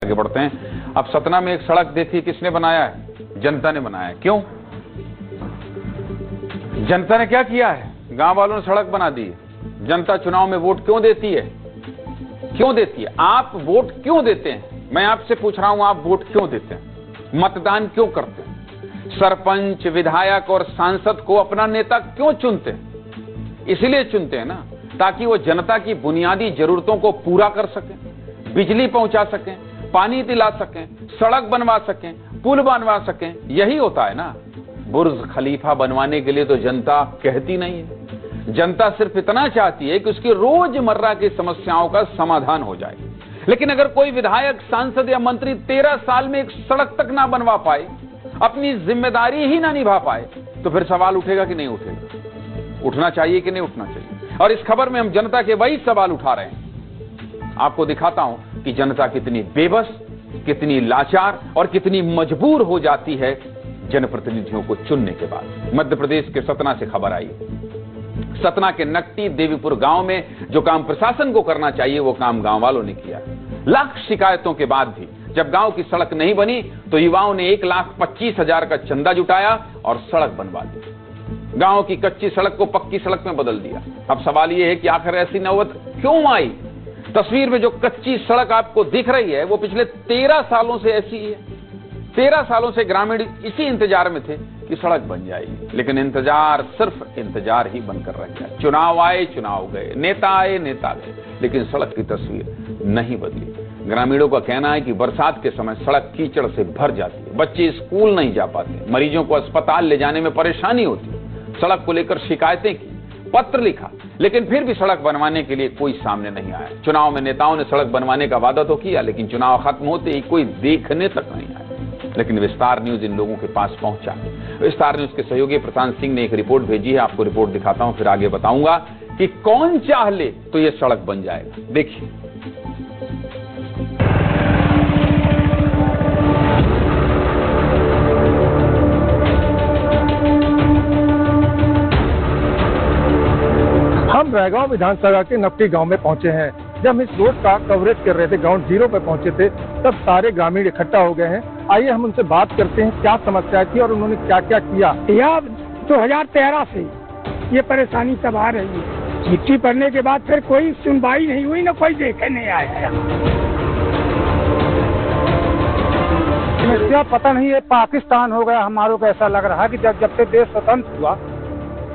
आगे बढ़ते हैं। अब सतना में एक सड़क देखी, किसने बनाया है? जनता ने बनाया है। क्यों? जनता ने क्या किया है? गांव वालों ने सड़क बना दी है। जनता चुनाव में वोट क्यों देती है? क्यों देती है? आप वोट क्यों देते हैं? मैं आपसे पूछ रहा हूं, आप वोट क्यों देते हैं? मतदान क्यों करते हैं? सरपंच, विधायक और सांसद को अपना नेता क्यों चुनते हैं? इसलिए चुनते हैं ना, ताकि वो जनता की बुनियादी जरूरतों को पूरा कर सकें, बिजली पहुंचा सकें, पानी दिला सकें, सड़क बनवा सकें, पुल बनवा सकें। यही होता है ना। बुर्ज खलीफा बनवाने के लिए तो जनता कहती नहीं है। जनता सिर्फ इतना चाहती है कि उसकी रोजमर्रा की समस्याओं का समाधान हो जाए। लेकिन अगर कोई विधायक, सांसद या मंत्री 13 साल में एक सड़क तक ना बनवा पाए, अपनी जिम्मेदारी ही ना निभा पाए, तो फिर सवाल उठेगा कि नहीं उठेगा? उठना चाहिए कि नहीं उठना चाहिए? और इस खबर में हम जनता के वही सवाल उठा रहे हैं। आपको दिखाता हूं कि जनता कितनी बेबस, कितनी लाचार और कितनी मजबूर हो जाती है जनप्रतिनिधियों को चुनने के बाद। मध्य प्रदेश के सतना से खबर आई। सतना के नकटी देवीपुर गांव में जो काम प्रशासन को करना चाहिए, वो काम गांव वालों ने किया। लाख शिकायतों के बाद भी जब गांव की सड़क नहीं बनी, तो युवाओं ने 1,25,000 का चंदा जुटाया और सड़क बनवा दी। गांव की कच्ची सड़क को पक्की सड़क में बदल दिया। अब सवाल यह है कि आखिर ऐसी नौबत क्यों आई? तस्वीर में जो कच्ची सड़क आपको दिख रही है, वो पिछले 13 सालों से ऐसी है। 13 सालों से ग्रामीण इसी इंतजार में थे कि सड़क बन जाएगी, लेकिन इंतजार सिर्फ इंतजार ही बनकर रह गया। चुनाव आए, चुनाव गए, नेता आए, नेता गए, लेकिन सड़क की तस्वीर नहीं बदली। ग्रामीणों का कहना है कि बरसात के समय सड़क कीचड़ से भर जाती है, बच्चे स्कूल नहीं जा पाते, मरीजों को अस्पताल ले जाने में परेशानी होती है। सड़क को लेकर शिकायतें की, पत्र लिखा, लेकिन फिर भी सड़क बनवाने के लिए कोई सामने नहीं आया। चुनाव में नेताओं ने सड़क बनवाने का वादा तो किया, लेकिन चुनाव खत्म होते ही कोई देखने तक नहीं आया। लेकिन विस्तार न्यूज इन लोगों के पास पहुंचा। विस्तार न्यूज के सहयोगी प्रशांत सिंह ने एक रिपोर्ट भेजी है। आपको रिपोर्ट दिखाता हूं, फिर आगे बताऊंगा कि कौन चाह ले तो यह सड़क बन जाएगा। देखिए। हम रायगांव विधानसभा के नकटी गांव में पहुंचे हैं। जब हम इस रोड का कवरेज कर रहे थे, ग्राउंड जीरो पे पहुंचे थे, तब सारे ग्रामीण इकट्ठा हो गए हैं। आइए हम उनसे बात करते हैं, क्या समस्या थी और उन्होंने क्या क्या किया। यह 2013 से ये परेशानी तब आ रही है। मिट्टी पड़ने के बाद फिर कोई सुनवाई नहीं हुई, ना कोई देखे नहीं आया। समस्या पता नहीं है पाकिस्तान हो गया हमारों को। ऐसा लग रहा है कि जब से देश स्वतंत्र हुआ,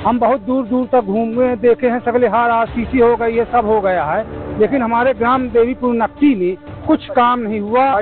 हम बहुत दूर दूर तक घूमे, देखे हैं, सगलेहार, आरसीसी हो गई, ये सब हो गया है, लेकिन हमारे ग्राम देवीपुर नकटी में कुछ काम नहीं हुआ।